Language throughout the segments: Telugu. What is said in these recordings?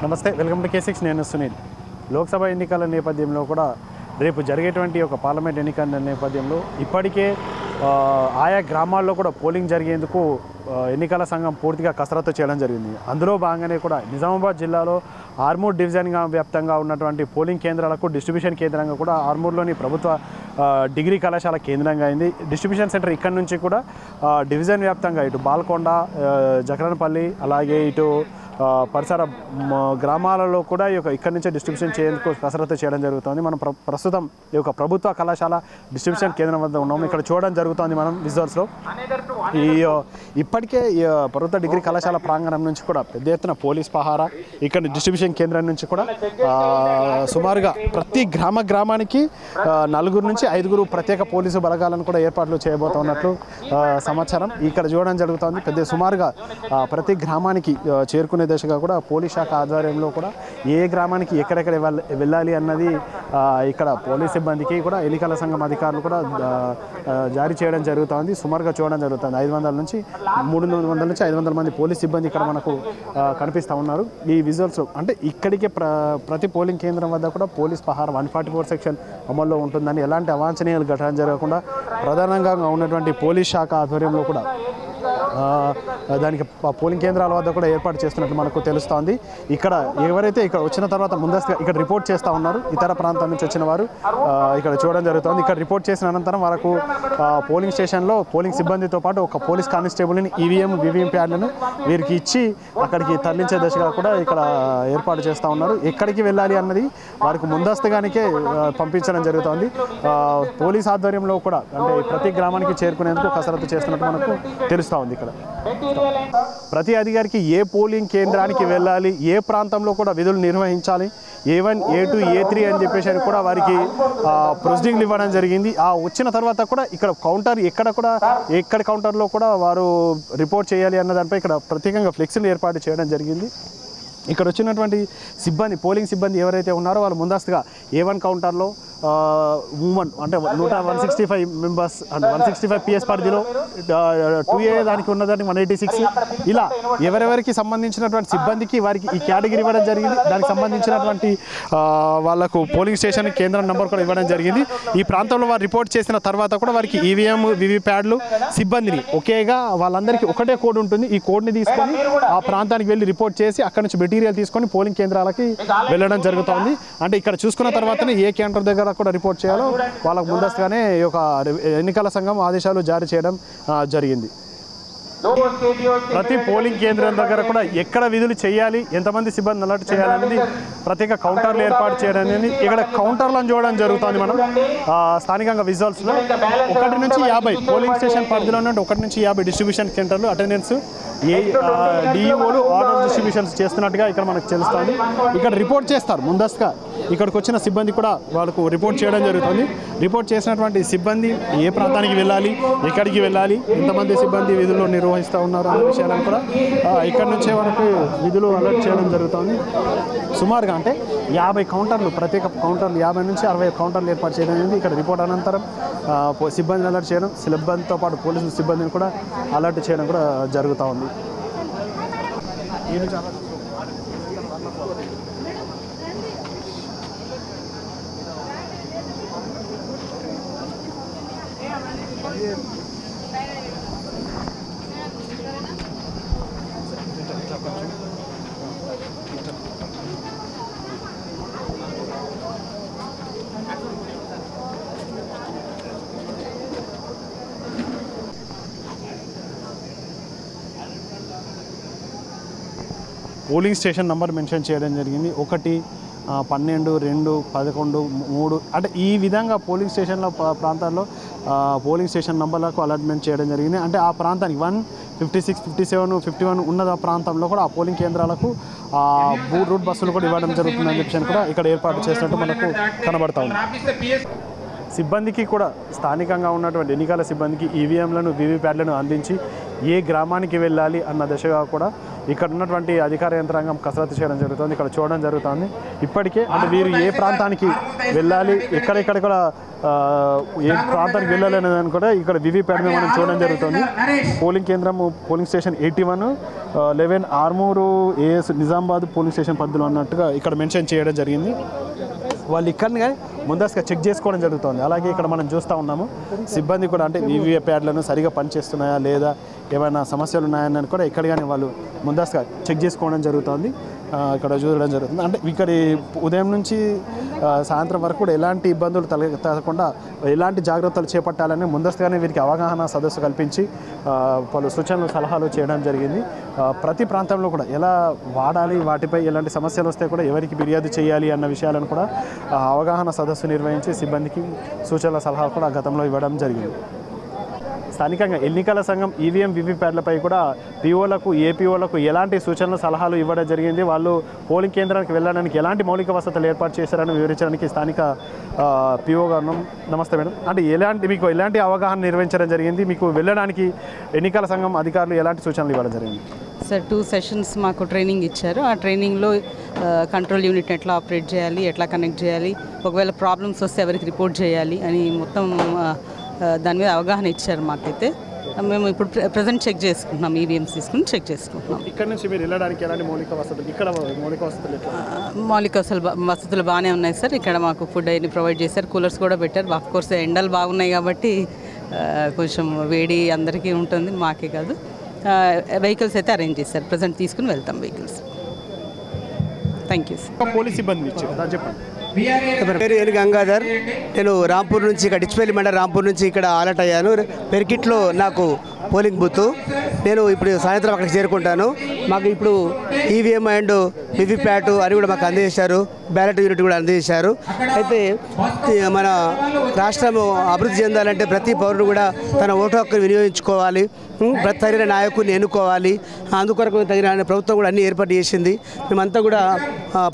నమస్తే, వెల్కమ్ టు K6. నేను సునీల్. లోక్సభ ఎన్నికల నేపథ్యంలో కూడా రేపు జరిగేటువంటి ఒక పార్లమెంట్ ఎన్నికల నేపథ్యంలో ఇప్పటికే ఆయా గ్రామాల్లో కూడా పోలింగ్ జరిగేందుకు ఎన్నికల సంఘం పూర్తిగా కసరత్తు చేయడం జరిగింది. అందులో భాగంగానే కూడా నిజామాబాద్ జిల్లాలో ఆర్మూర్ డివిజన్గా వ్యాప్తంగా ఉన్నటువంటి పోలింగ్ కేంద్రాలకు డిస్ట్రిబ్యూషన్ కేంద్రంగా కూడా ఆర్మూర్లోని ప్రభుత్వ డిగ్రీ కళాశాల కేంద్రంగా అయింది. డిస్ట్రిబ్యూషన్ సెంటర్ ఇక్కడ నుంచి కూడా డివిజన్ వ్యాప్తంగా ఇటు బాల్కొండ, జకరన్పల్లి, అలాగే ఇటు పరిసర గ్రామాలలో కూడా ఇక్కడ నుంచే డిస్ట్రిబ్యూషన్ చేసేందుకు కసరత్తు చేయడం జరుగుతుంది. మనం ప్రస్తుతం ఈ యొక్క ప్రభుత్వ కళాశాల డిస్ట్రిబ్యూషన్ కేంద్రం వద్ద ఉన్నాము. ఇక్కడ చూడడం జరుగుతుంది మనం విజువల్స్లో. ఇప్పటికే ప్రభుత్వ డిగ్రీ కళాశాల ప్రాంగణం నుంచి కూడా పెద్ద ఎత్తున పోలీస్ పహారా, ఇక్కడ డిస్ట్రిబ్యూషన్ కేంద్రం నుంచి కూడా సుమారుగా ప్రతి గ్రామానికి 4 నుంచి 5 ప్రత్యేక పోలీసు బలగాలను కూడా ఏర్పాట్లు చేయబోతున్నట్లు సమాచారం. ఇక్కడ చూడడం జరుగుతుంది. పెద్ద సుమారుగా ప్రతి గ్రామానికి చేరుకునే దిశగా కూడా పోలీస్ శాఖ ఆధ్వర్యంలో కూడా ఏ గ్రామానికి ఎక్కడెక్కడ వెళ్ళాలి అన్నది ఇక్కడ పోలీస్ సిబ్బందికి కూడా ఎన్నికల సంఘం అధికారులు కూడా జారీ చేయడం జరుగుతుంది. సుమారుగా చూడడం జరుగుతుంది. 300 నుంచి 500 మంది పోలీస్ సిబ్బంది ఇక్కడ మనకు కనిపిస్తూ ఉన్నారు. ఈ విజువల్స్ అంటే ఇక్కడికే ప్రతి పోలింగ్ కేంద్రం వద్ద కూడా పోలీస్ పహారా 144 సెక్షన్ అమల్లో ఉంటుందని, ఎలాంటి అవాంఛనీయాలు ఘటన జరగకుండా ప్రధానంగా ఉన్నటువంటి పోలీస్ శాఖ ఆధ్వర్యంలో కూడా దానికి పోలింగ్ కేంద్రాల వద్ద కూడా ఏర్పాటు చేస్తున్నట్లు మనకు తెలుస్తోంది. ఇక్కడ ఎవరైతే ఇక్కడ వచ్చిన తర్వాత ముందస్తుగా ఇక్కడ రిపోర్ట్ చేస్తూ ఉన్నారు, ఇతర ప్రాంతాల నుంచి వచ్చిన వారు ఇక్కడ చూడడం జరుగుతుంది. ఇక్కడ రిపోర్ట్ చేసిన అనంతరం వరకు పోలింగ్ స్టేషన్లో పోలింగ్ సిబ్బందితో పాటు ఒక పోలీస్ కానిస్టేబుల్ని ఈవీఎం ప్యాడ్లను వీరికి ఇచ్చి అక్కడికి తరలించే దశగా కూడా ఇక్కడ ఏర్పాటు చేస్తూ ఉన్నారు. ఎక్కడికి వెళ్ళాలి అన్నది వారికి ముందస్తుగానికే పంపించడం జరుగుతుంది. పోలీస్ ఆధ్వర్యంలో కూడా అంటే ప్రతి గ్రామానికి చేరుకునేందుకు కసరత్తు చేస్తున్నట్టు మనకు తెలుస్తుంది. ఇక్కడ ప్రతి అధికారికి ఏ పోలింగ్ కేంద్రానికి వెళ్ళాలి, ఏ ప్రాంతంలో కూడా విధులు నిర్వహించాలి, A1, A2, A3 అని చెప్పేసి కూడా వారికి ప్రొసీడింగ్లు ఇవ్వడం జరిగింది. వచ్చిన తర్వాత కూడా ఇక్కడ కౌంటర్ ఎక్కడ కౌంటర్లో కూడా వారు రిపోర్ట్ చేయాలి అన్న దానిపై ఇక్కడ ప్రత్యేకంగా ఫ్లెక్సీలు ఏర్పాటు చేయడం జరిగింది. ఇక్కడ వచ్చినటువంటి సిబ్బంది, పోలింగ్ సిబ్బంది ఎవరైతే ఉన్నారో వాళ్ళు ముందస్తుగా A1 కౌంటర్లో ఉమెన్ అంటే 165 మెంబర్స్ అంటే 165 PS పరిధిలో, 2A దానికి ఉన్నదాన్ని 186, ఇలా ఎవరెవరికి సంబంధించినటువంటి సిబ్బందికి వారికి ఈ కేటగిరీ ఇవ్వడం జరిగింది. దానికి సంబంధించినటువంటి వాళ్ళకు పోలింగ్ స్టేషన్ కేంద్రం నెంబర్ కూడా ఇవ్వడం జరిగింది. ఈ ప్రాంతంలో వారు రిపోర్ట్ చేసిన తర్వాత కూడా వారికి ఈవీఎం, వివిప్యాడ్లు సిబ్బందిని ఒకేగా వాళ్ళందరికీ ఒకటే కోడ్ ఉంటుంది. ఈ కోడ్ని తీసుకొని ఆ ప్రాంతానికి వెళ్ళి రిపోర్ట్ చేసి అక్కడ నుంచి మెటీరియల్ తీసుకొని పోలింగ్ కేంద్రాలకి వెళ్ళడం జరుగుతుంది. అంటే ఇక్కడ చూసుకున్న తర్వాతనే ఏ కేంద్రం దగ్గర కూడా రిపోర్ట్ చేయాలో వాళ్ళకు ముందస్తుగానే ఈ యొక్క ఎన్నికల సంఘం ఆదేశాలు జారీ చేయడం జరిగింది. ప్రతి పోలింగ్ కేంద్రం దగ్గర కూడా ఎక్కడ విధులు చేయాలి, ఎంతమంది సిబ్బంది అలర్ట్ చేయాలనేది ప్రత్యేక కౌంటర్లు ఏర్పాటు చేయడం అనేది ఇక్కడ కౌంటర్లను చూడడం జరుగుతుంది. మనం స్థానికంగా విజువల్స్లో 1 నుంచి 50 పోలింగ్ స్టేషన్ పరిధిలో ఉన్న 1 నుంచి 50 డిస్ట్రిబ్యూషన్ సెంటర్లు అటెండెన్స్ డిఈఓలు ఆర్డర్ డిస్ట్రిబ్యూషన్స్ చేస్తున్నట్టుగా ఇక్కడ మనకు తెలుస్తుంది. ఇక్కడ రిపోర్ట్ చేస్తారు ముందస్తుగా. ఇక్కడికి వచ్చిన సిబ్బంది కూడా వాళ్ళకు రిపోర్ట్ చేయడం జరుగుతుంది. రిపోర్ట్ చేసినటువంటి సిబ్బంది ఏ ప్రాంతానికి వెళ్ళాలి, ఎక్కడికి వెళ్ళాలి, ఎంతమంది సిబ్బంది విధుల్లో నిర్వహిస్తూ ఉన్నారు అనే విషయాలను కూడా ఇక్కడ నుంచే మనకు విధులు అలర్ట్ చేయడం జరుగుతుంది. సుమారుగా అంటే 50 కౌంటర్లు, ప్రత్యేక కౌంటర్లు 50 నుంచి 60 కౌంటర్లు ఏర్పాటు చేయడం అనేది ఇక్కడ రిపోర్ట్ అనంతరం సిబ్బందిని అలర్ట్ చేయడం, సిబ్బందితో పాటు పోలీసు సిబ్బందిని కూడా అలర్ట్ చేయడం కూడా జరుగుతూ ఉంది. పోలింగ్ స్టేషన్ నెంబర్ మెన్షన్ చేయడం జరిగింది. 1, 12, 2, 11, 3 అంటే ఈ విధంగా పోలింగ్ స్టేషన్ల ప్రాంతాల్లో పోలింగ్ స్టేషన్ నెంబర్లకు అలాట్మెంట్ చేయడం జరిగింది. అంటే ఆ ప్రాంతానికి 1, 56, 57, 51 ఉన్న ప్రాంతంలో కూడా ఆ పోలింగ్ కేంద్రాలకు రూట్ బస్సులు కూడా ఇవ్వడం జరుగుతుందని చెప్పి కూడా ఇక్కడ ఏర్పాటు చేసినట్టు మనకు కనబడతా ఉంది. సిబ్బందికి కూడా స్థానికంగా ఉన్నటువంటి ఎన్నికల సిబ్బందికి ఈవీఎంలను, వివిప్యాడ్లను అందించి ఏ గ్రామానికి వెళ్ళాలి అన్న దిశగా కూడా ఇక్కడ ఉన్నటువంటి అధికార యంత్రాంగం కసరత్తు చేయడం జరుగుతుంది, ఇక్కడ చూడడం జరుగుతుంది. ఇప్పటికే అంటే వీరు ఏ ప్రాంతానికి వెళ్ళాలి, ఎక్కడెక్కడ కూడా ఏ ప్రాంతానికి వెళ్ళాలి అనేదాన్ని కూడా ఇక్కడ వివిప్యాట్ మనం చూడడం జరుగుతుంది. పోలింగ్ కేంద్రం polling station 81, 11 Armur AS Nizamabad polling station పరిధిలో అన్నట్టుగా ఇక్కడ మెన్షన్ చేయడం జరిగింది. వాళ్ళు ఇక్కడనే ముందస్తుగా చెక్ చేసుకోవడం జరుగుతుంది. అలాగే ఇక్కడ మనం చూస్తూ ఉన్నాము సిబ్బంది కూడా అంటే వివిప్యాట్లను సరిగా పనిచేస్తున్నాయా లేదా, ఏమైనా సమస్యలు ఉన్నాయని కూడా ఇక్కడ కానీ వాళ్ళు ముందస్తుగా చెక్ చేసుకోవడం జరుగుతుంది. ఇక్కడ చూడడం జరుగుతుంది. అంటే ఇక్కడ ఉదయం నుంచి సాయంత్రం వరకు కూడా ఎలాంటి ఇబ్బందులు తలెత్తకుండా ఎలాంటి జాగ్రత్తలు చేపట్టాలని ముందస్తుగానే వీరికి అవగాహన సదస్సు కల్పించి పలు సూచనలు సలహాలు చేయడం జరిగింది. ప్రతి ప్రాంతంలో కూడా ఎలా వాడాలి, వాటిపై ఎలాంటి సమస్యలు వస్తే కూడా ఎవరికి ఫిర్యాదు చేయాలి అన్న విషయాలను కూడా అవగాహన సదస్సు నిర్వహించి సిబ్బందికి సూచనల సలహాలు కూడా గతంలో ఇవ్వడం జరిగింది. స్థానికంగా ఎన్నికల సంఘం ఈవీఎం వివిప్యాట్లపై కూడా పీఓలకు ఏపీఓలకు ఎలాంటి సూచనలు సలహాలు ఇవ్వడం జరిగింది, వాళ్ళు పోలింగ్ కేంద్రానికి వెళ్ళడానికి ఎలాంటి మౌలిక వసతులు ఏర్పాటు చేశారని వివరించడానికి స్థానిక పీఓ గారు. నమస్తే మేడం. అంటే మీకు ఎలాంటి అవగాహన నిర్వహించడం జరిగింది, మీకు వెళ్ళడానికి ఎన్నికల సంఘం అధికారులు ఎలాంటి సూచనలు ఇవ్వడం జరిగింది? సార్ 2 సెషన్స్ మాకు ట్రైనింగ్ ఇచ్చారు. ఆ ట్రైనింగ్లో కంట్రోల్ యూనిట్ ఎట్లా ఆపరేట్ చేయాలి, ఎట్లా కనెక్ట్ చేయాలి, ఒకవేళ ప్రాబ్లమ్స్ వస్తే ఎవరికి రిపోర్ట్ చేయాలి అని మొత్తం దాని మీద అవగాహన ఇచ్చారు మాకైతే. మేము ఇప్పుడు ప్రజెంట్ చెక్ చేసుకుంటున్నాం, ఈవీఎంస్ తీసుకుని చెక్ చేసుకుంటున్నాం. ఇక్కడ నుంచి మీరు వెళ్ళడానికి ఎలాంటి మౌలిక వసతులు, ఇక్కడ మౌలిక వసతులు మౌలిక వసతులు బాగానే ఉన్నాయి సార్. ఇక్కడ మాకు ఫుడ్ అన్ని ప్రొవైడ్ చేశారు, కూలర్స్ కూడా పెట్టారు. ఆఫ్ కోర్స్ ఎండలు బాగున్నాయి కాబట్టి కొంచెం వేడి అందరికీ ఉంటుంది, మాకే కాదు. వెహికల్స్ అయితే అరేంజ్ చేశారు, ప్రజెంట్ తీసుకుని వెళ్తాం vehicles. Thank you sir. Police సిబ్బంది ఇచ్చారు, చెప్పండి. పేరు ఎన్ గంగాధర్. నేను రాంపూర్ నుంచి ఇక్కడ డిచ్పల్లి మండలం రాంపూర్ నుంచి ఇక్కడ ఆలట్ అయ్యాను. పెరికిట్లో నాకు పోలింగ్ బూత్. నేను ఇప్పుడు సాయంత్రం అక్కడికి చేరుకుంటాను. మాకు ఇప్పుడు ఈవీఎం అండ్ వివిప్యాట్ అని కూడా మాకు అందజేశారు, బ్యాలెట్ యూనిట్ కూడా అందజేశారు. అయితే మన రాష్ట్రం అభివృద్ధి చెందాలంటే ప్రతి పౌరుడు కూడా తన ఓటు హక్కును వినియోగించుకోవాలి, తగిన నాయకుడిని ఎన్నుకోవాలి. అందుకొరకు తగిన ప్రభుత్వం కూడా అన్ని ఏర్పాటు చేసింది. మేమంతా కూడా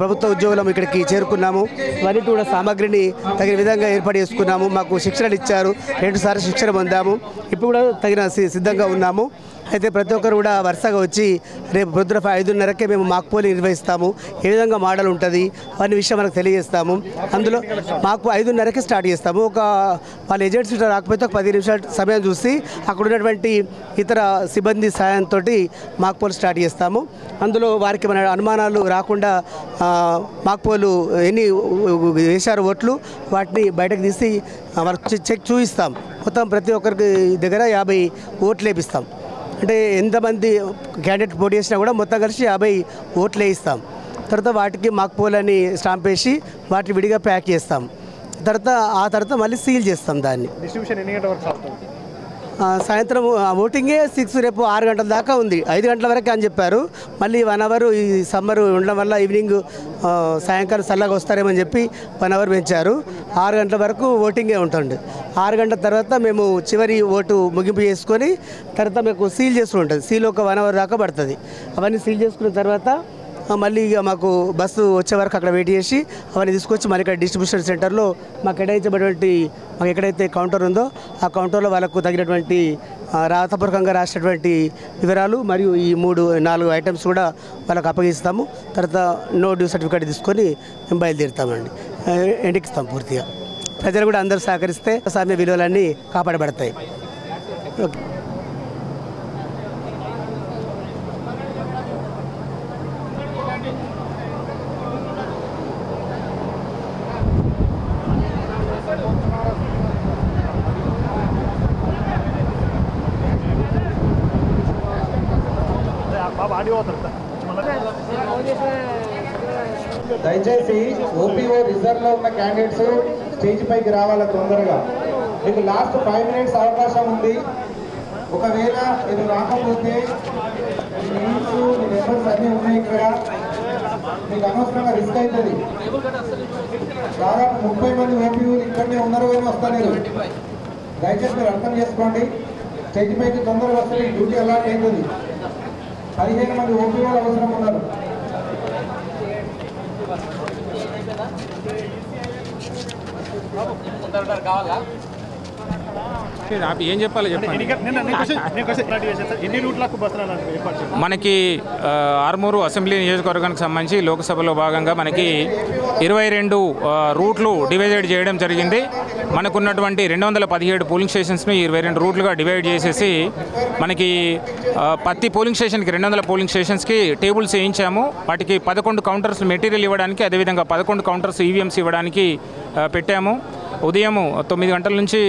ప్రభుత్వ ఉద్యోగులం ఇక్కడికి చేరుకున్నాము. వారికి కూడా సామాగ్రిని తగిన విధంగా ఏర్పాటు చేసుకున్నాము. మాకు శిక్షణలు ఇచ్చారు, 2 సార్లు శిక్షణ పొందాము. ఇప్పుడు కూడా తగిన సిద్ధంగా ఉన్నాము. అయితే ప్రతి ఒక్కరు కూడా వరుసగా వచ్చి రేపు పొద్దున 5:30కే మేము మాక్ పోలింగ్ నిర్వహిస్తాము. ఏ విధంగా మోడల్ ఉంటుంది అనే విషయం మనకు తెలియజేస్తాము. అందులో మాకు 5:30కే స్టార్ట్ చేస్తాము. వాళ్ళ ఏజెంట్స్ రాకపోతే ఒక 10 నిమిషాల సమయం చూసి అక్కడ ఉన్నటువంటి ఇతర సిబ్బంది సాయంతో మాక్ పోల్ స్టార్ట్ చేస్తాము. అందులో వారికి మన అనుమానాలు రాకుండా మాక్ పోలు ఎన్ని వేశారు ఓట్లు వాటిని బయటకు తీసి వాళ్ళకి చెక్ చూపిస్తాం. మొత్తం ప్రతి ఒక్కరికి దగ్గర 50 ఓట్లు వేపిస్తాం. అంటే ఎంతమంది క్యాండిడేట్ పోటీ చేసినా కూడా మొత్తం కలిసి 50 ఓట్లు వేయిస్తాం. తర్వాత వాటికి మాక్ పోల్ అని స్టాంప్ వేసి వాటిని విడిగా ప్యాక్ చేస్తాం. ఆ తర్వాత మళ్ళీ సీల్ చేస్తాం. దాన్ని డిస్ట్రిబ్యూషన్ ఎన్ని గంటల వరకు అవుతుంది? సాయంత్రం ఓటింగే 6 రేపు 6 గంటల దాకా ఉంది. 5 గంటల వరకే అని చెప్పారు. మళ్ళీ 1 అవర్ ఈ సమ్మర్ ఉండడం వల్ల ఈవినింగ్ సాయంకాలం చల్లగా వస్తారేమని చెప్పి 1 అవర్ పెంచారు. 6 గంటల వరకు ఓటింగే ఉంటుంది. 6 గంటల తర్వాత మేము చివరి ఓటు ముగింపు చేసుకొని తర్వాత మీకు సీల్ చేస్తూ ఉంటుంది. సీల్ ఒక 1 అవర్ దాకా పడుతుంది. అవన్నీ సీల్ చేసుకున్న తర్వాత మళ్ళీ మాకు బస్సు వచ్చే వరకు అక్కడ వెయిట్ చేసి అవన్నీ తీసుకొచ్చి మళ్ళీ ఇక్కడ డిస్ట్రిబ్యూషన్ సెంటర్లో మాకు ఎక్కడైతే కౌంటర్ ఉందో ఆ కౌంటర్లో వాళ్ళకు తగినటువంటి రాతపూర్వకంగా రాసినటువంటి వివరాలు మరియు ఈ 3-4 ఐటమ్స్ కూడా వాళ్ళకు అప్పగిస్తాము. తర్వాత నో డ్యూ సర్టిఫికేట్ తీసుకొని మేము బయలుదేరుతామండి, ఎండికిస్తాం పూర్తిగా. ప్రజలు కూడా అందరూ సహకరిస్తే సామ్య విలువలన్నీ కాపాడబడతాయి. ఓకే. దయచేసి ఓపీఓ రిజర్వ్లో ఉన్న క్యాండిడేట్స్ స్టేజ్ పైకి రావాలి తొందరగా. మీకు లాస్ట్ 5 మినిట్స్ అవకాశం ఉంది. ఒకవేళ మీరు రాకపోతే మీ నేమ్స్ మీ నెంబర్స్ అన్నీ ఉన్నాయి ఇక్కడ. మీకు అనవసరంగా రిస్క్ అవుతుంది. దాదాపు 30 మంది ఓపీఓలు ఇక్కడనే ఉన్నారు కానీ వస్తలేరు. దయచేసి మీరు అర్థం చేసుకోండి. స్టేజ్ పైకి తొందరగా వస్తే డ్యూటీ అలాట్ అవుతుంది. 15 మంది ఓపీఓలు అవసరం ఉన్నారు. కావాలా ఏం చెప్పాలి చెప్పండి. మనకి ఆర్మూరు అసెంబ్లీ నియోజకవర్గానికి సంబంధించి లోక్సభలో భాగంగా మనకి 22 రూట్లు డివైడ్ చేయడం జరిగింది. మనకున్నటువంటి 217 పోలింగ్ స్టేషన్స్ను 22 రూట్లుగా డివైడ్ చేసేసి మనకి ప్రతి పోలింగ్ స్టేషన్కి 200 పోలింగ్ స్టేషన్స్కి టేబుల్స్ వేయించాము. వాటికి 11 కౌంటర్స్ మెటీరియల్ ఇవ్వడానికి, అదేవిధంగా 11 కౌంటర్స్ ఈవీఎంస్ ఇవ్వడానికి పెట్టాము. ఉదయం 9 గంటల నుంచి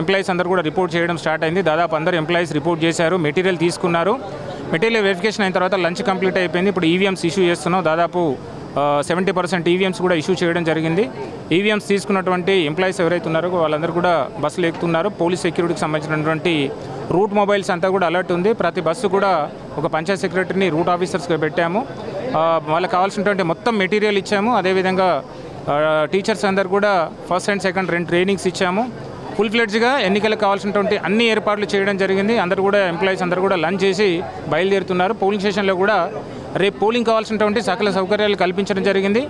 ఎంప్లాయీస్ అందరూ కూడా రిపోర్ట్ చేయడం స్టార్ట్ అయింది. దాదాపు అందరూ ఎంప్లాయీస్ రిపోర్ట్ చేశారు, మెటీరియల్ తీసుకున్నారు. మెటీరియల్ వెరిఫికేషన్ అయిన తర్వాత లంచ్ కంప్లీట్ అయిపోయింది. ఇప్పుడు ఈవీఎంస్ ఇష్యూ చేస్తున్నాం. దాదాపు 70% ఈవీఎంస్ కూడా ఇష్యూ చేయడం జరిగింది. ఈవీఎంస్ తీసుకున్నటువంటి ఎంప్లాయీస్ ఎవరైతే ఉన్నారో వాళ్ళందరూ కూడా బస్సులు ఎక్కుతున్నారు. పోలీస్ సెక్యూరిటీకి సంబంధించినటువంటి రూట్ మొబైల్స్ అంతా కూడా అలర్ట్ ఉంది. ప్రతి బస్సు కూడా ఒక పంచాయత్ సెక్రటరీని రూట్ ఆఫీసర్స్గా పెట్టాము. వాళ్ళకి కావాల్సినటువంటి మొత్తం మెటీరియల్ ఇచ్చాము. అదేవిధంగా టీచర్స్ అందరు కూడా ఫస్ట్ అండ్ సెకండ్ 2 ట్రైనింగ్స్ ఇచ్చాము. ఫుల్ ఫ్లెడ్జ్గా ఎన్నికలకు కావాల్సినటువంటి అన్ని ఏర్పాట్లు చేయడం జరిగింది. అందరూ కూడా ఎంప్లాయీస్ అందరూ కూడా లంచ్ చేసి బయలుదేరుతున్నారు. పోలింగ్ స్టేషన్లో కూడా రేపు పోలింగ్ కావాల్సినటువంటి సకల సౌకర్యాలు కల్పించడం జరిగింది.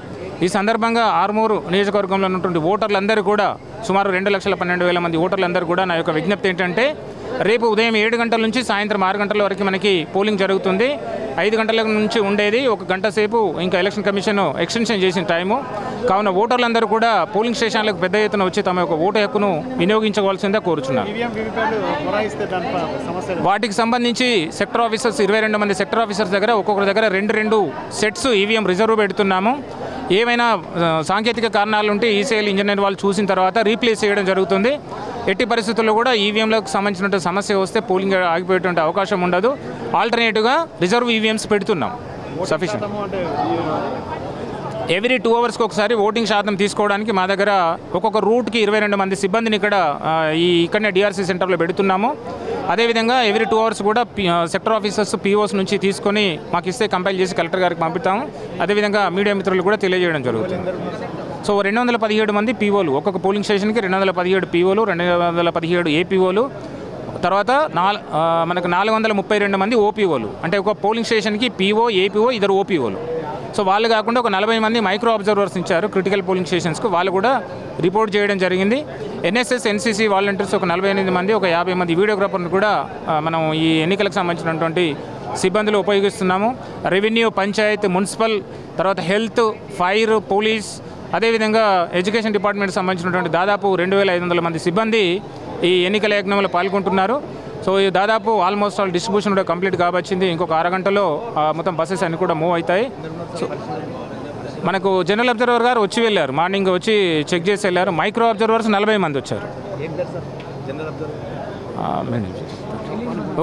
ఈ సందర్భంగా ఆర్మూరు నియోజకవర్గంలో ఉన్నటువంటి ఓటర్లందరూ కూడా సుమారు 2,12,000 మంది ఓటర్లందరూ కూడా నా యొక్క విజ్ఞప్తి ఏంటంటే, రేపు ఉదయం 7 గంటల నుంచి సాయంత్రం 6 గంటల వరకు మనకి పోలింగ్ జరుగుతుంది. 5 గంటల నుంచి ఉండేది 1 గంట సేపు ఇంకా ఎలక్షన్ కమిషన్ ఎక్స్టెన్షన్ చేసిన టైము. కావున ఓటర్లందరూ కూడా పోలింగ్ స్టేషన్లకు పెద్ద ఎత్తున వచ్చి తమ యొక్క ఓటు హక్కును వినియోగించవలసిందే కోరుచున్నారు. వాటికి సంబంధించి సెక్టర్ ఆఫీసర్స్ 22 మంది సెక్టర్ ఆఫీసర్స్ దగ్గర ఒక్కొక్కరి దగ్గర 2 సెట్స్ ఈవీఎం రిజర్వ్ పెడుతున్నాము. ఏమైనా సాంకేతిక కారణాలు ఉంటే ఈసీఐఎల్ ఇంజనీర్ వాళ్ళు చూసిన తర్వాత రీప్లేస్ చేయడం జరుగుతుంది. ఎట్టి పరిస్థితుల్లో కూడా ఈవీఎంలకు సంబంధించిన సమస్య వస్తే పోలింగ్ ఆగిపోయేటువంటి అవకాశం ఉండదు. ఆల్టర్నేటివ్గా రిజర్వ్ ఈవీఎంస్ పెడుతున్నాం. సఫిషియెంట్. ఎవ్రీ 2 అవర్స్కి ఒకసారి ఓటింగ్ శాతం తీసుకోవడానికి మా దగ్గర ఒక్కొక్క రూట్కి 22 మంది సిబ్బందిని ఇక్కడనే డిఆర్సీ సెంటర్లో పెడుతున్నాము. అదేవిధంగా ఎవ్రీ 2 అవర్స్ కూడా సెక్టర్ ఆఫీసర్స్ పీఓస్ నుంచి తీసుకొని మాకు ఇస్తే కంపైల్ చేసి కలెక్టర్ గారికి పంపుతాము. అదేవిధంగా మీడియా మిత్రులు కూడా తెలియజేయడం జరుగుతుంది. సో 217 మంది పీఓలు, ఒక్కొక్క పోలింగ్ స్టేషన్కి 217 పీఓలు, 217 ఏపీఓలు, తర్వాత మనకు 432 మంది ఓపీఓలు. అంటే ఒక పోలింగ్ స్టేషన్కి పీఓ, ఏపీఓ, 2 ఓపీఓలు. సో వాళ్ళు కాకుండా ఒక 40 మంది మైక్రో అబ్జర్వర్స్ ఇచ్చారు క్రిటికల్ పోలింగ్ స్టేషన్స్కు. వాళ్ళు కూడా రిపోర్ట్ చేయడం జరిగింది. ఎన్ఎస్ఎస్, ఎన్సీసీ వాలంటీర్స్ ఒక 48 మంది, ఒక 50 మంది వీడియోగ్రాఫర్ని కూడా మనం ఈ ఎన్నికలకు సంబంధించినటువంటి సిబ్బందులు ఉపయోగిస్తున్నాము. రెవెన్యూ, పంచాయత్, మున్సిపల్, తర్వాత హెల్త్, ఫైర్, పోలీస్, అదేవిధంగా ఎడ్యుకేషన్ డిపార్ట్మెంట్కి సంబంధించినటువంటి దాదాపు 2,500 మంది సిబ్బంది ఈ ఎన్నికల యజ్ఞంలో పాల్గొంటున్నారు. సో దాదాపు ఆల్మోస్ట్ ఆల్ డిస్ట్రిబ్యూషన్ కూడా కంప్లీట్ కాబచ్చింది. ఇంకొక 6 గంటలో మొత్తం బస్సెస్ అన్నీ కూడా మూవ్ అవుతాయి. సో మనకు జనరల్ అబ్జర్వర్ గారు వచ్చి వెళ్ళారు, మార్నింగ్ వచ్చి చెక్ చేసి వెళ్ళారు. మైక్రో అబ్జర్వర్స్ 40 మంది వచ్చారు.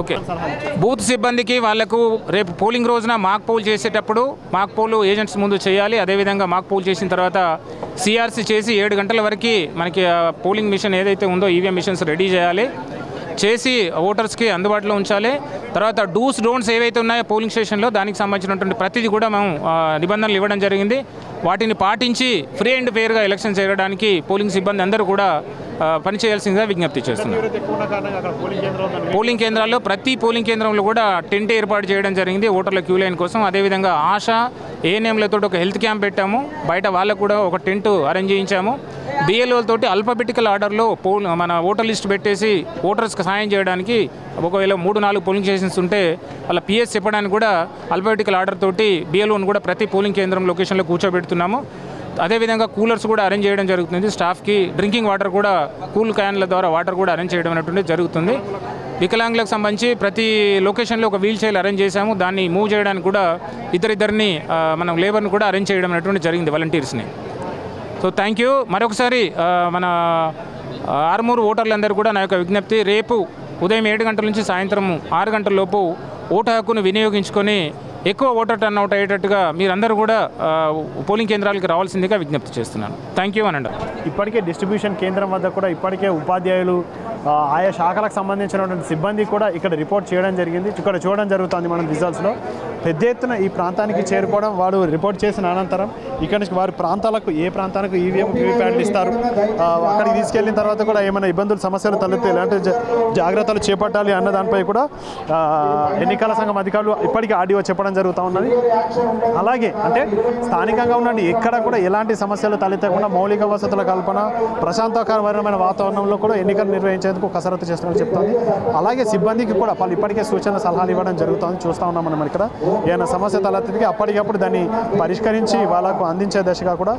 ఓకే. బూత్ సిబ్బందికి వాళ్లకు రేపు పోలింగ్ రోజున మాక్ పోల్ చేసేటప్పుడు మాక్ పోల్ ఏజెంట్స్ ముందు చేయాలి. అదేవిధంగా మాక్ పోల్ చేసిన తర్వాత సిఆర్సీ చేసి 7 గంటల వరకు మనకి పోలింగ్ మిషన్ ఏదైతే ఉందో ఈవీఎం మిషన్స్ రెడీ చేసి ఓటర్స్కి అందుబాటులో ఉంచాలి. తర్వాత డూస్ డోంట్స్ ఏవైతే ఉన్నాయో పోలింగ్ స్టేషన్లో దానికి సంబంధించినటువంటి ప్రతిదీ కూడా మేము నిబంధనలు ఇవ్వడం జరిగింది. వాటిని పాటించి ఫ్రీ అండ్ ఫెయిర్గా ఎలక్షన్ చేయడానికి పోలింగ్ సిబ్బంది అందరూ కూడా పనిచేయాల్సిందిగా విజ్ఞప్తి చేస్తున్నారు. పోలింగ్ కేంద్రాల్లో ప్రతి పోలింగ్ కేంద్రంలో కూడా టెంట్ ఏర్పాటు చేయడం జరిగింది ఓటర్ల క్యూ లైన్ కోసం. అదేవిధంగా ఆశా ఏఎన్ఎంలతో ఒక హెల్త్ క్యాంప్ పెట్టాము. బయట వాళ్ళకు కూడా ఒక టెంట్ అరేంజ్ చేయించాము. బిఎల్ఓలతోటి అల్ఫాబెటికల్ ఆర్డర్లో మన ఓటర్ లిస్ట్ పెట్టేసి ఓటర్స్కి సహాయం చేయడానికి ఒకవేళ 3-4 పోలింగ్ స్టేషన్స్ ఉంటే వాళ్ళ పిఎస్ చెప్పడానికి కూడా అల్ఫాబెటికల్ ఆర్డర్ తోటి బిఎల్ఓని కూడా ప్రతి పోలింగ్ కేంద్రం లొకేషన్లో కూర్చోబెడుతున్నాము. అదేవిధంగా కూలర్స్ కూడా అరేంజ్ చేయడం జరుగుతుంది. స్టాఫ్కి డ్రింకింగ్ వాటర్ కూడా కూల్ క్యాన్ల ద్వారా వాటర్ కూడా అరేంజ్ చేయడం అనేటువంటి జరుగుతుంది. వికలాంగులకు సంబంధించి ప్రతి లొకేషన్లో ఒక వీల్ చైర్ అరేంజ్ చేశాము. దాన్ని మూవ్ చేయడానికి కూడా ఇద్దరిని మనం లేబర్ని కూడా అరేంజ్ చేయడం అనేటువంటి జరిగింది, వాలంటీర్స్ని. So thank you. మరొకసారి మన ఆర్మూరు ఓటర్లందరూ కూడా నా యొక్క విజ్ఞప్తి, రేపు ఉదయం 7 గంటల నుంచి సాయంత్రం 6 గంటల లోపు ఓటు హక్కును వినియోగించుకొని ఎక్కువ ఓటర్ టర్న్అవుట్ అయ్యేటట్టుగా మీరందరూ కూడా పోలింగ్ కేంద్రాలకు రావాల్సిందిగా విజ్ఞప్తి చేస్తున్నాను. థ్యాంక్ యూ అనండి. ఇప్పటికే డిస్ట్రిబ్యూషన్ కేంద్రం వద్ద కూడా ఇప్పటికే ఉపాధ్యాయులు ఆయా శాఖలకు సంబంధించినటువంటి సిబ్బంది కూడా ఇక్కడ రిపోర్ట్ చేయడం జరిగింది. ఇక్కడ చూడడం జరుగుతుంది మనం రిజల్ట్స్లో. పెద్ద ఎత్తున ఈ ప్రాంతానికి చేరుకోవడం, వాడు రిపోర్ట్ చేసిన అనంతరం ఇక్కడ నుంచి వారి ప్రాంతాలకు ఏ ప్రాంతానికి ఈవీఎం వీవీప్యాట్లు ఇస్తారు, అక్కడికి తీసుకెళ్ళిన తర్వాత కూడా ఏమైనా ఇబ్బందులు సమస్యలు తలెత్తే ఎలాంటి జాగ్రత్తలు చేపట్టాలి అన్న దానిపై కూడా ఎన్నికల సంఘం అధికారులు ఇప్పటికీ ఆడియో చెప్పడం జరుగుతూ ఉన్నది. అలాగే అంటే స్థానికంగా ఉండండి ఎక్కడ కూడా ఎలాంటి సమస్యలు తలెత్తకుండా మౌలిక వసతుల కల్పన, ప్రశాంతకరమైన వాతావరణంలో కూడా ఎన్నికలు నిర్వహించేందుకు కసరత్తు చేస్తున్నట్టు చెప్తుంది. అలాగే సిబ్బందికి కూడా వాళ్ళు ఇప్పటికే సూచన సలహాలు ఇవ్వడం జరుగుతుంది. చూస్తూ ఉన్నాం మనం ఇక్కడ ఏమైనా సమస్య తలెత్తికి అప్పటికప్పుడు దాన్ని పరిష్కరించి వాళ్ళకు అందించే దశగా కూడా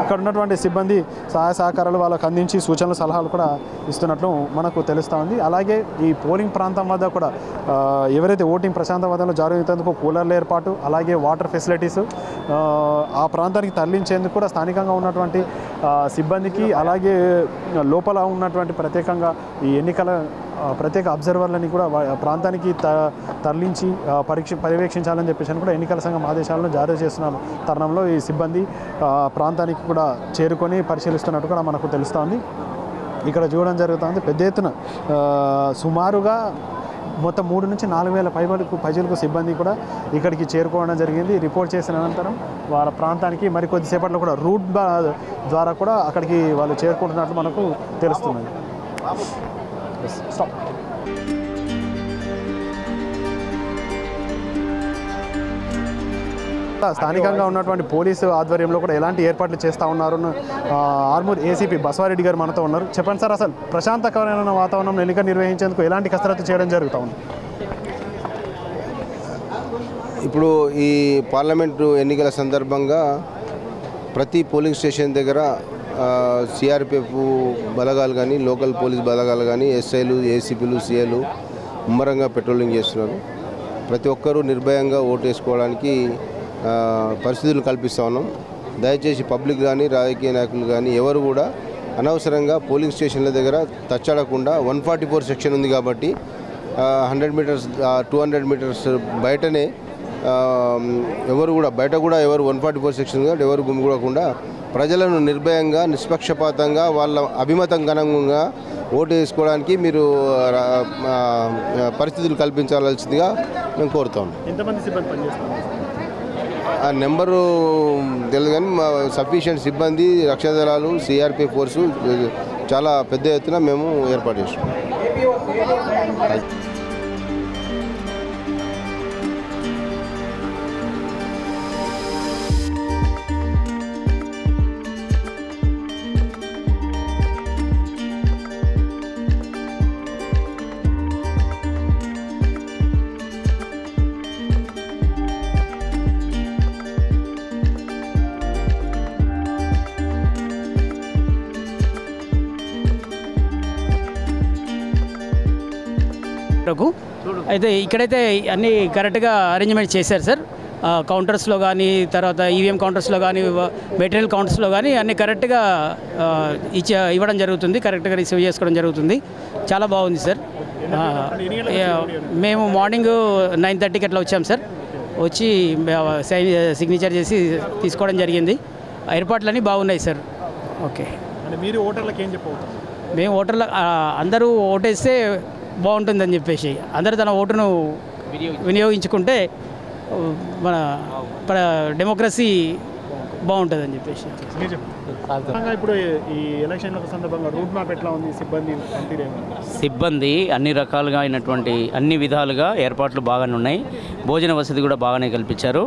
ఇక్కడ ఉన్నటువంటి సిబ్బంది సహాయ సహకారాలు వాళ్ళకు అందించి సూచనలు సలహాలు కూడా ఇస్తున్నట్లు మనకు తెలుస్తూ ఉంది. అలాగే ఈ పోలింగ్ ప్రాంతం వద్ద కూడా ఎవరైతే ఓటింగ్ ప్రశాంతవాదంలో జరుగుతుందుకు కూలర్ల ఏర్పాటు, అలాగే వాటర్ ఫెసిలిటీస్ ఆ ప్రాంతానికి తరలించేందుకు కూడా స్థానికంగా ఉన్నటువంటి సిబ్బందికి, అలాగే లోపల ఉన్నటువంటి ప్రత్యేకంగా ఈ ఎన్నికల ప్రత్యేక అబ్జర్వర్లని కూడా ప్రాంతానికి తరలించి పర్యవేక్షించాలని చెప్పేసి కూడా ఎన్నికల సంఘం ఆదేశాలను జారీ చేస్తున్న తరుణంలో ఈ సిబ్బంది ప్రాంతానికి కూడా చేరుకొని పరిశీలిస్తున్నట్టు కూడా మనకు తెలుస్తోంది. ఇక్కడ చూడడం జరుగుతుంది. పెద్ద ఎత్తున సుమారుగా మొత్తం 3 నుంచి 4,000 ప్రజలకు సిబ్బంది కూడా ఇక్కడికి చేరుకోవడం జరిగింది. రిపోర్ట్ చేసిన అనంతరం వాళ్ళ ప్రాంతానికి మరికొద్దిసేపట్లో కూడా రూట్ ద్వారా కూడా అక్కడికి వాళ్ళు చేరుకుంటున్నట్లు మనకు తెలుస్తున్నది. స్థానికంగా ఉన్నటువంటి పోలీసు ఆధ్వర్యంలో కూడా ఎలాంటి ఏర్పాట్లు చేస్తూ ఉన్నారు ఆర్మూర్ ఏసీపీ బసవారెడ్డి గారు మనతో ఉన్నారు. చెప్పండి సార్, అసలు ప్రశాంతకరమైన వాతావరణంలో ఎన్నిక నిర్వహించేందుకు ఎలాంటి కసరత్తు చేయడం జరుగుతూ ఉంది? ఇప్పుడు ఈ పార్లమెంటు ఎన్నికల సందర్భంగా ప్రతి పోలింగ్ స్టేషన్ దగ్గర సిఆర్పిఎఫ్ బలగాలు కానీ, లోకల్ పోలీస్ బలగాలు కానీ, ఎస్ఐలు, ఏసీపీలు, సిఐలు ముమ్మరంగా పెట్రోలింగ్ చేస్తున్నారు. ప్రతి ఒక్కరూ నిర్భయంగా ఓటు వేసుకోవడానికి పరిస్థితులు కల్పిస్తూ ఉన్నాం. దయచేసి పబ్లిక్ కానీ, రాజకీయ నాయకులు కానీ ఎవరు కూడా అనవసరంగా పోలింగ్ స్టేషన్ల దగ్గర తచ్చాడకుండా 144 సెక్షన్ ఉంది కాబట్టి 100 మీటర్స్ 200 మీటర్స్ బయటనే ఎవరు కూడా బయట కూడా ఎవరు 144 సెక్షన్ కాబట్టి ఎవరు గుమిగూడకుండా ప్రజలను నిర్భయంగా, నిష్పక్షపాతంగా, వాళ్ళ అభిమతం గణంగా ఓటు వేసుకోవడానికి మీరు పరిస్థితులు కల్పించాల్సిందిగా మేము కోరుతాం. ఎంతమంది సిబ్బంది పనిచేస్తారు? ఆ నెంబరు తెలియదు కానీ సఫిషియెంట్ సిబ్బంది, రక్షణ దళాలు, సిఆర్పిఎఫ్ ఫోర్సు చాలా పెద్ద ఎత్తున మేము ఏర్పాటు చేస్తాం. అయితే ఇక్కడైతే అన్నీ కరెక్ట్గా అరేంజ్మెంట్ చేశారు సార్. కౌంటర్స్లో కానీ, తర్వాత ఈవీఎం కౌంటర్స్లో కానీ, మెటీరియల్ కౌంటర్స్లో కానీ అన్నీ కరెక్ట్గా ఇవ్వడం జరుగుతుంది, కరెక్ట్గా రిసీవ్ చేసుకోవడం జరుగుతుంది. చాలా బాగుంది సార్. మేము మార్నింగ్ 9:30కి అట్లా వచ్చాం సార్. వచ్చి సిగ్నేచర్ చేసి తీసుకోవడం జరిగింది. ఏర్పాట్లన్నీ బాగున్నాయి సార్. ఓకే. మీరు ఓటర్లకు ఏం చెప్పబోతారు? మేము ఓటర్ల అందరూ ఓటేస్తే బాగుంటుందని చెప్పేసి అందరూ తన ఓటును వినియోగించుకుంటే మన డెమోక్రసీ బాగుంటుందని చెప్పేసి. ఇప్పుడు ఈ ఎలక్షన్ల సందర్భంగా రూట్ మ్యాప్ ఎట్లా ఉంది? సిబ్బంది అన్ని రకాలుగా అయినటువంటి అన్ని విధాలుగా ఏర్పాట్లు బాగానే ఉన్నాయి. భోజన వసతి కూడా బాగానే కల్పించారు.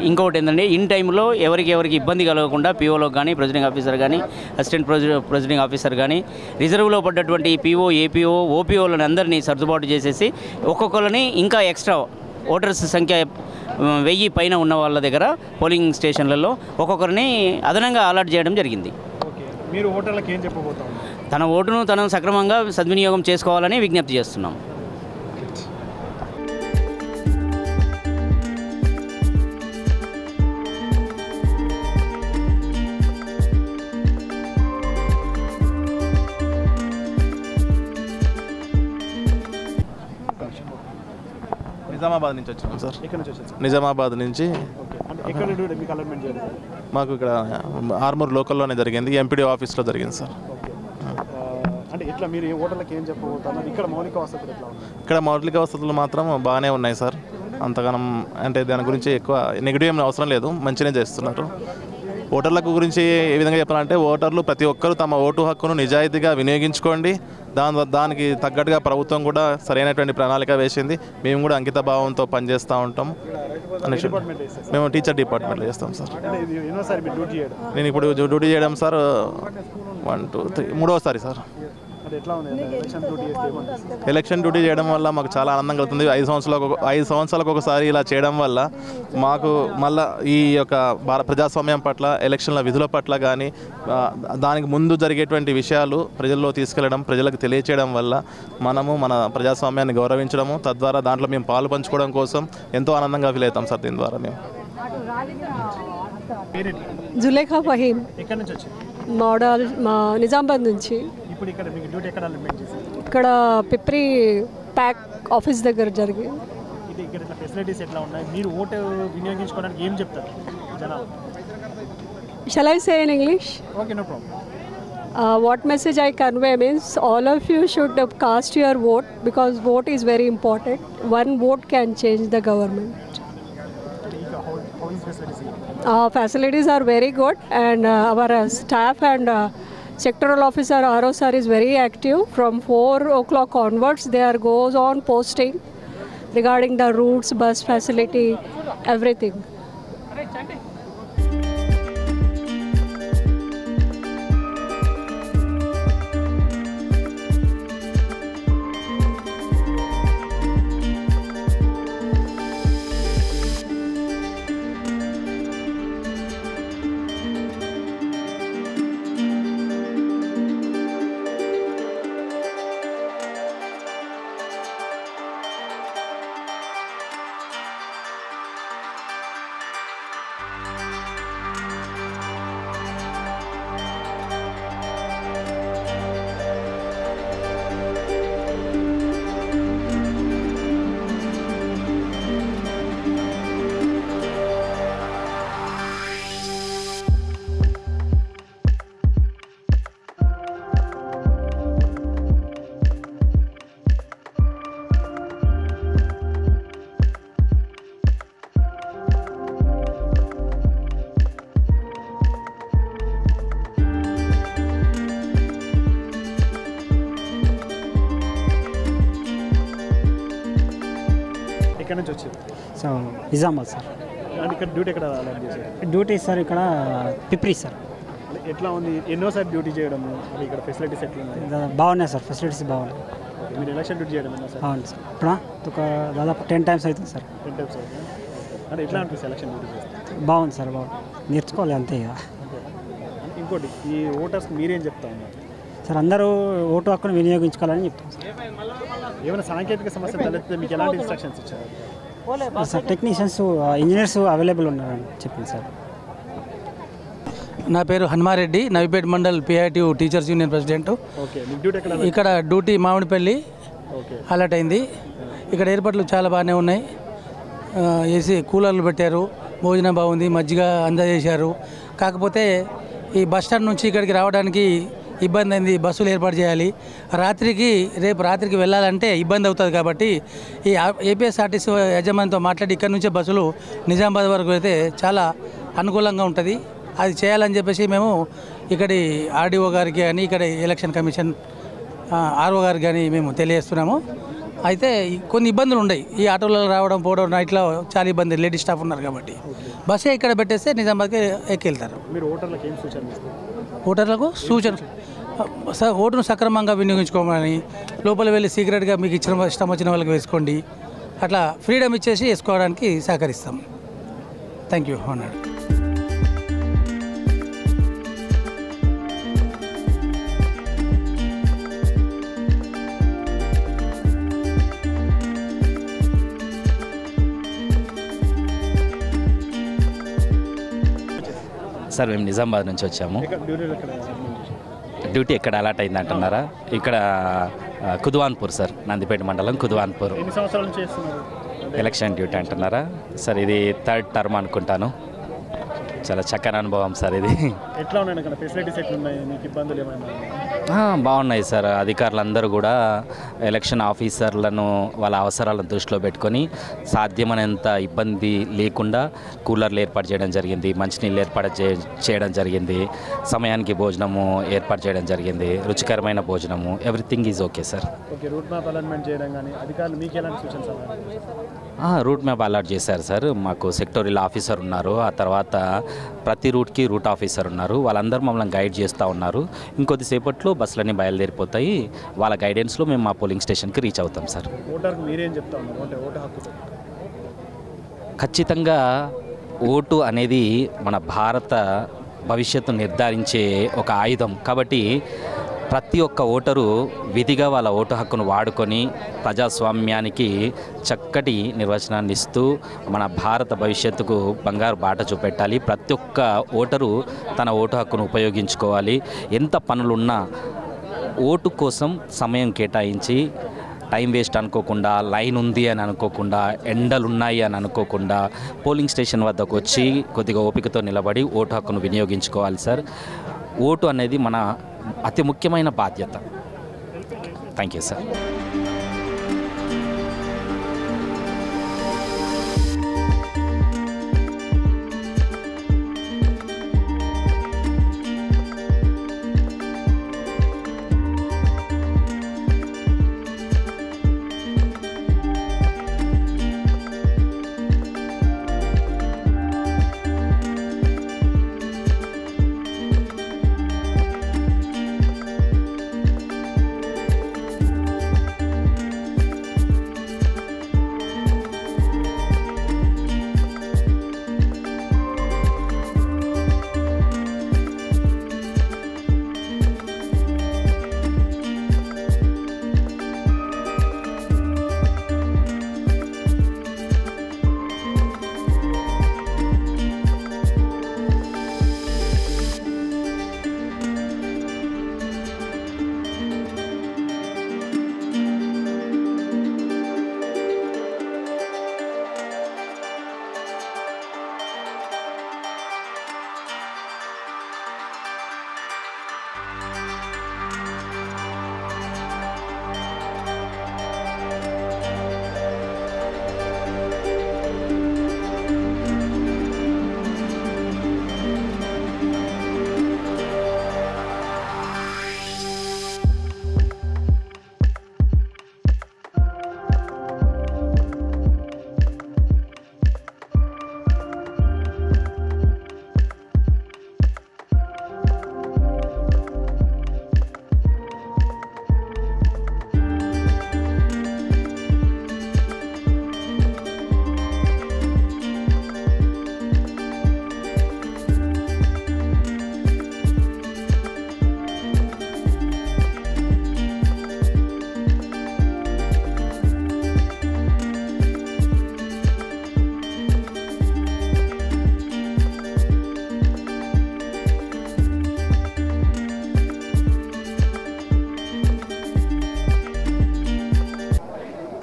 ఇంకొకటి ఏంటంటే ఇన్ టైంలో ఎవరికి ఇబ్బంది కలగకుండా పిఓలో కానీ, ప్రెసిడింగ్ ఆఫీసర్ కానీ, అసిస్టెంట్ ప్రెసిడింగ్ ఆఫీసర్ కానీ, రిజర్వ్లో పడ్డటువంటి పిఓ, ఏపీఓ, ఓపీఓలను అందరినీ సర్దుబాటు చేసేసి ఒక్కొక్కరిని ఇంకా ఎక్స్ట్రా ఓటర్స్ సంఖ్య 1000 పైన ఉన్న వాళ్ళ దగ్గర పోలింగ్ స్టేషన్లలో ఒక్కొక్కరిని అదనంగా అలాట్ చేయడం జరిగింది. మీరు ఓటర్లకు ఏం చెప్పబోతారు? తన ఓటును తను సక్రమంగా సద్వినియోగం చేసుకోవాలని విజ్ఞప్తి చేస్తున్నాం. నిజామాబాద్ నుంచి వచ్చాము సార్. ఇక్కడ నుంచి వచ్చారు? నిజామాబాద్ నుంచి. మాకు ఇక్కడ ఆర్మూర్ లోకల్లోనే జరిగింది, ఎంపీడీ ఆఫీస్లో జరిగింది సార్. అంటే ఇట్లా మీరు ఏ ఓటర్లకు ఏం చెప్పబోతున్నారు? ఇక్కడ మౌలిక వసతులు ఎట్లా ఉన్నాయి? ఇక్కడ మౌలిక వసతులు మాత్రం బాగానే ఉన్నాయి సార్. అంతగానం అంటే దాని గురించి ఎక్కువ నెగిటివ్ ఏం అవసరం లేదు, మంచిగానే చేస్తున్నారు. ఓటర్లకు గురించి ఏ విధంగా చెప్పాలంటే ఓటర్లు ప్రతి ఒక్కరూ తమ ఓటు హక్కును నిజాయితీగా వినియోగించుకోండి. దానికి తగ్గట్టుగా ప్రభుత్వం కూడా సరైనటువంటి ప్రణాళిక వేసింది. మేము కూడా అంకిత భావంతో పనిచేస్తూ ఉంటాం అనేసి. మేము టీచర్ డిపార్ట్మెంట్లో చేస్తాం సార్. నేను ఇప్పుడు డ్యూటీ చేయడం సార్ 1 2 3 మూడవసారి సార్. ఎలక్షన్ డ్యూటీ చేయడం వల్ల మాకు చాలా ఆనందం కలుగుతుంది. 5 సంవత్సరాలకు ఒకసారి ఇలా చేయడం వల్ల మాకు మళ్ళీ ఈ యొక్క ప్రజాస్వామ్యం పట్ల, ఎలక్షన్ల విధుల పట్ల కానీ దానికి ముందు జరిగేటువంటి విషయాలు ప్రజల్లో తీసుకెళ్లడం, ప్రజలకు తెలియచేయడం వల్ల మనము మన ప్రజాస్వామ్యాన్ని గౌరవించడము, తద్వారా దాంట్లో మేము పాలు పంచుకోవడం కోసం ఎంతో ఆనందంగా ఫీల్ అవుతాం సార్. దీని ద్వారా మేము జులేఖా ఫహీమ్ మోడల్ నిజామాబాద్ నుంచి. ఇక్కడ పిప్రి ప్యాక్ ఆఫీస్ దగ్గర జరిగింది. ఫెసిలిటీస్ ఎట్లా ఉన్నాయి? మీరు ఓటు వినియోగించుకోవడానికి ఏం చెప్తారు జనాలు? Shall I say in English? Okay, no problem. What message I convey means all of you should cast your vote because vote is very important. One vote can change the government. Facilities are very good and our staff and sectoral officer RO sir is very active. From 4 o'clock onwards there goes on posting regarding the routes, bus facility, everything. ఎక్కడి నుంచి వచ్చారు? So Nizamabad sir. ఇక్కడ డ్యూటీ ఎక్కడ అలాట్ చేశారు? డ్యూటీ సార్ ఇక్కడ పిప్రి సార్. ఎట్లా ఉంది? ఎన్నోసారి డ్యూటీ చేయడం, ఇక్కడ ఫెసిలిటీస్ ఎట్లా ఉన్నాయి? బాగున్నాయి సార్, ఫెసిలిటీస్ బాగున్నాయి. మీరు ఎలక్షన్ డ్యూటీ చేయడం సార్? అవును సార్. ఇప్పుడు ఒక దాదాపు 10 times అవుతుంది సార్. 10 times అవుతుంది. అంటే ఎట్లా అనిపిస్తుంది ఎలక్షన్ డ్యూటీ చేస్తే? బాగుంది సార్, బాగుంది. నేర్చుకోవాలి అంతే ఇక. ఇంకోటి ఈ ఓటర్స్ మీరేం చెప్తా ఉన్నారు సార్? అందరూ ఓటు హక్కును వినియోగించుకోవాలని చెప్తాం సార్. ఏమైనా సాంకేతిక సమస్య తలెత్తితే మీకు ఎలాంటి ఇన్స్ట్రక్షన్స్ ఇచ్చారు సార్? టెక్నీషియన్స్, ఇంజనీర్స్ అవైలబుల్ ఉన్నారని చెప్పింది సార్. నా పేరు Hanuma Reddy, Navipet mandal PIT teachers union president. ఇక్కడ డ్యూటీ మామిడిపల్లి అలర్ట్ అయింది. ఇక్కడ ఏర్పాట్లు చాలా బాగానే ఉన్నాయి. ఏసీ కూలర్లు పెట్టారు, భోజనం బాగుంది, మజ్జిగ అందజేశారు. కాకపోతే ఈ బస్ స్టాండ్ నుంచి ఇక్కడికి రావడానికి ఇబ్బంది అయింది. బస్సులు ఏర్పాటు చేయాలి. రేపు రాత్రికి వెళ్ళాలంటే ఇబ్బంది అవుతుంది. కాబట్టి ఈ ఏపీఎస్ఆర్టీసీ యజమానితో మాట్లాడి ఇక్కడ నుంచే బస్సులు నిజామాబాద్ వరకు అయితే చాలా అనుకూలంగా ఉంటుంది. అది చేయాలని చెప్పేసి మేము ఇక్కడి ఆర్డీఓ గారికి కానీ ఇక్కడ ఎలక్షన్ కమిషన్ ఆర్ఓ గారికి కానీ మేము తెలియజేస్తున్నాము. అయితే కొన్ని ఇబ్బందులు ఉన్నాయి. ఈ ఆటోలలో రావడం పోవడం, నైట్లో చాలా ఇబ్బంది. లేడీస్ స్టాఫ్ ఉన్నారు కాబట్టి బస్సే ఇక్కడ పెట్టేస్తే నిజామాబాద్కి ఎక్కెళ్తారు. ఓటర్లకు సూచన ఓటును సక్రమంగా వినియోగించుకోమని, లోపల వెళ్ళి సీక్రెట్గా మీకు ఇష్టం వచ్చిన వాళ్ళకి వేసుకోండి, అట్లా ఫ్రీడమ్ ఇచ్చేసి వేసుకోవడానికి సహకరిస్తాం. థ్యాంక్ యూ అన్నాడు. సార్ మేము నిజామాబాద్ నుంచి వచ్చాము. డ్యూటీ ఎక్కడ అలాట్ అయింది అంటున్నారా? ఇక్కడ కుద్వాన్పూర్ సార్, నందిపేట మండలం కుద్వాన్పూర్. ఎలక్షన్ డ్యూటీ అంటున్నారా సార్? ఇది 3rd టర్మ్ అనుకుంటాను. చాలా చక్కని అనుభవం సార్ ఇది. బాగున్నాయి సార్. అధికారులందరూ కూడా ఎలక్షన్ ఆఫీసర్లను వాళ్ళ అవసరాలను దృష్టిలో పెట్టుకొని సాధ్యమైనంత ఇబ్బంది లేకుండా కూలర్లు ఏర్పాటు చేయడం జరిగింది, మంచినీళ్ళు ఏర్పాటు చేయడం జరిగింది, సమయానికి భోజనము ఏర్పాటు చేయడం జరిగింది, రుచికరమైన భోజనము, everything is okay sir. Route map allotment చేయడం కానీ అధికారులు మీకు ఎలాంటి సూచనలు? రూట్ మ్యాప్ అలాట్ చేశారు సార్. మాకు సెక్టోరియల్ ఆఫీసర్ ఉన్నారు, ఆ తర్వాత ప్రతి రూట్కి రూట్ ఆఫీసర్ ఉన్నారు, వాళ్ళందరూ మమ్మల్ని గైడ్ చేస్తూ ఉన్నారు. ఇంకొద్దిసేపట్లో బస్సులన్నీ బయలుదేరిపోతాయి. వాళ్ళ గైడెన్స్లో మేము మా పోలింగ్ స్టేషన్కి రీచ్ అవుతాం సార్. ఓటర్కి మీరేం చెప్తా ఉన్నారు అంటే ఓటు హక్కు? ఖచ్చితంగా ఓటు అనేది మన భారత భవిష్యత్తు నిర్ధారించే ఒక ఆయుధం కాబట్టి ప్రతి ఒక్క ఓటరు విధిగా వాళ్ళ ఓటు హక్కును వాడుకొని ప్రజాస్వామ్యానికి చక్కటి నిర్వచనాన్ని ఇస్తూ మన భారత భవిష్యత్తుకు బంగారు బాట చూపెట్టాలి. ప్రతి ఒక్క ఓటరు తన ఓటు హక్కును ఉపయోగించుకోవాలి. ఎంత పనులున్నా ఓటు కోసం సమయం కేటాయించి టైం వేస్ట్ అనుకోకుండా, లైన్ ఉంది అని అనుకోకుండా, ఎండలు ఉన్నాయి అని అనుకోకుండా పోలింగ్ స్టేషన్ వద్దకు వచ్చి కొద్దిగా ఓపికతో నిలబడి ఓటు హక్కును వినియోగించుకోవాలి సార్. ఓటు అనేది మన అతి ముఖ్యమైన బాధ్యత. Thank you sir.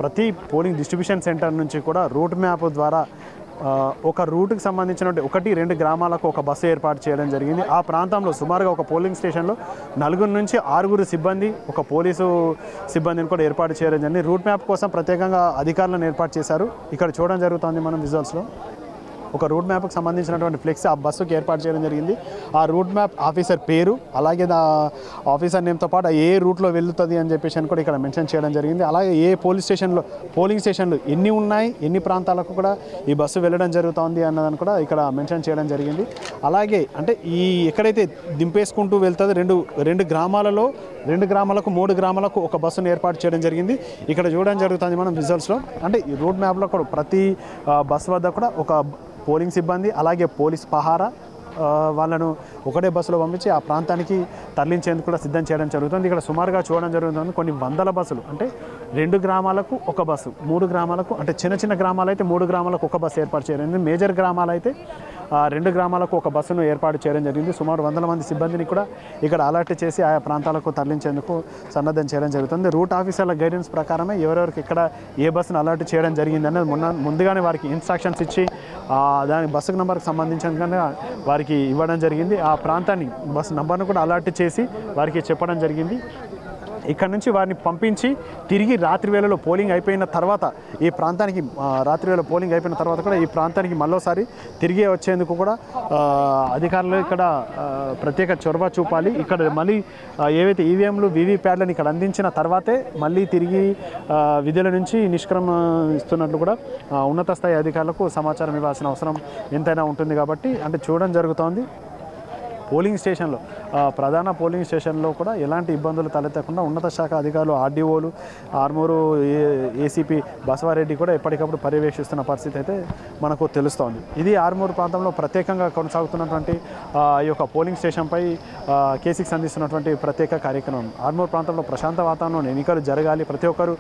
ప్రతి పోలింగ్ డిస్ట్రిబ్యూషన్ సెంటర్ నుంచి కూడా రూట్ మ్యాప్ ద్వారా ఒక రూట్కి సంబంధించిన 1-2 గ్రామాలకు ఒక బస్సు ఏర్పాటు చేయడం జరిగింది. ఆ ప్రాంతంలో సుమారుగా ఒక పోలింగ్ స్టేషన్లో 4 నుంచి 6 సిబ్బంది, ఒక పోలీసు సిబ్బందిని కూడా ఏర్పాటు చేయడం జరిగింది. రూట్ మ్యాప్ కోసం ప్రత్యేకంగా అధికారులను ఏర్పాటు చేశారు. ఇక్కడ చూడడం జరుగుతుంది మనం విజువల్స్లో. ఒక రూట్ మ్యాప్కి సంబంధించినటువంటి ఫ్లెక్స్ ఆ బస్సుకి ఏర్పాటు చేయడం జరిగింది. ఆ రూట్ మ్యాప్ ఆఫీసర్ పేరు అలాగే ఆఫీసర్ నేమ్తో పాటు ఏ రూట్లో వెళ్తుంది అని చెప్పేసి కూడా ఇక్కడ మెన్షన్ చేయడం జరిగింది. అలాగే ఏ పోలింగ్ స్టేషన్లు ఎన్ని ఉన్నాయి, ఎన్ని ప్రాంతాలకు కూడా ఈ బస్సు వెళ్ళడం జరుగుతుంది అన్నదని కూడా ఇక్కడ మెన్షన్ చేయడం జరిగింది. అలాగే అంటే ఈ ఎక్కడైతే దింపేసుకుంటూ వెళ్తుందో 2 గ్రామాలకు 3 గ్రామాలకు ఒక బస్సును ఏర్పాటు చేయడం జరిగింది. ఇక్కడ చూడడం జరుగుతుంది మనం విజువల్స్లో. అంటే ఈ రూట్ మ్యాప్లో కూడా ప్రతి బస్సు వద్ద కూడా ఒక పోలింగ్ సిబ్బంది అలాగే పోలీస్ పహారా వాళ్ళను ఒకటే బస్సులో పంపించి ఆ ప్రాంతానికి తరలించేందుకు కూడా సిద్ధం చేయడం జరుగుతుంది. ఇక్కడ సుమారుగా చూడడం జరుగుతుంది కొన్ని వందల బస్సులు, అంటే 2 గ్రామాలకు ఒక బస్సు, 3 గ్రామాలకు అంటే చిన్న గ్రామాలు అయితే 3 గ్రామాలకు ఒక బస్సు ఏర్పాటు చేయడం, మేజర్ గ్రామాలు అయితే 2 గ్రామాలకు ఒక బస్సును ఏర్పాటు చేయడం జరిగింది. సుమారు 100 మంది సిబ్బందిని కూడా ఇక్కడ అలర్ట్ చేసి ఆయా ప్రాంతాలకు తరలించేందుకు సన్నద్ధం చేయడం జరుగుతుంది. రూట్ ఆఫీసర్ల గైడెన్స్ ప్రకారమే ఎవరెవరికి ఇక్కడ ఏ బస్సును అలర్ట్ చేయడం జరిగింది అనేది ముందుగానే వారికి ఇన్స్ట్రక్షన్స్ ఇచ్చి దాని బస్సు నెంబర్కి సంబంధించిన వారికి ఇవ్వడం జరిగింది. ఆ ప్రాంతాన్ని బస్సు నెంబర్ను కూడా అలర్ట్ చేసి వారికి చెప్పడం జరిగింది. ఇక్కడ నుంచి వారిని పంపించి తిరిగి రాత్రి వేళలో పోలింగ్ అయిపోయిన తర్వాత ఈ ప్రాంతానికి కూడా ఈ ప్రాంతానికి మరోసారి తిరిగి వచ్చేందుకు కూడా అధికారులు ఇక్కడ ప్రత్యేక చొరవ చూపాలి. ఇక్కడ మళ్ళీ ఏవైతే ఈవీఎంలు వీవీప్యాడ్లను ఇక్కడ అందించిన తర్వాతే మళ్ళీ తిరిగి విధుల నుంచి నిష్క్రమిస్తున్నట్లు కూడా ఉన్నత స్థాయి అధికారులకు సమాచారం ఇవ్వాల్సిన అవసరం ఎంతైనా ఉంటుంది. కాబట్టి అంటే చూడడం జరుగుతోంది. పోలింగ్ స్టేషన్లో ప్రధాన పోలింగ్ స్టేషన్లో కూడా ఎలాంటి ఇబ్బందులు తలెత్తకుండా ఉన్నత శాఖ అధికారులు, ఆర్డీఓలు, ఆర్మూరు ఏసీపీ బసవారెడ్డి కూడా ఎప్పటికప్పుడు పర్యవేక్షిస్తున్న పరిస్థితి అయితే మనకు తెలుస్తోంది. ఇది ఆర్మూరు ప్రాంతంలో ప్రత్యేకంగా కొనసాగుతున్నటువంటి ఈ యొక్క పోలింగ్ స్టేషన్పై K6 అందిస్తున్నటువంటి ప్రత్యేక కార్యక్రమం. ఆర్మూరు ప్రాంతంలో ప్రశాంత వాతావరణంలో ఎన్నికలు జరగాలి, ప్రతి ఒక్కరు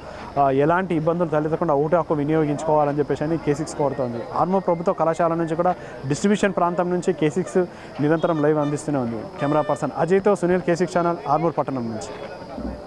ఎలాంటి ఇబ్బందులు తలెత్తకుండా ఓటు హక్కు వినియోగించుకోవాలని చెప్పేసి K6 కోరుతోంది. ఆర్మూరు ప్రభుత్వ కళాశాల నుంచి కూడా డిస్ట్రిబ్యూషన్ ప్రాంతం నుంచి K6 నిరంతరం లైవ్ అందిస్తూనే ఉంది. కెమెరా పర్సన్ అజయ్తో సునీల్, K6 ఛానల్, ఆర్మూర్ పట్టణం నుంచి.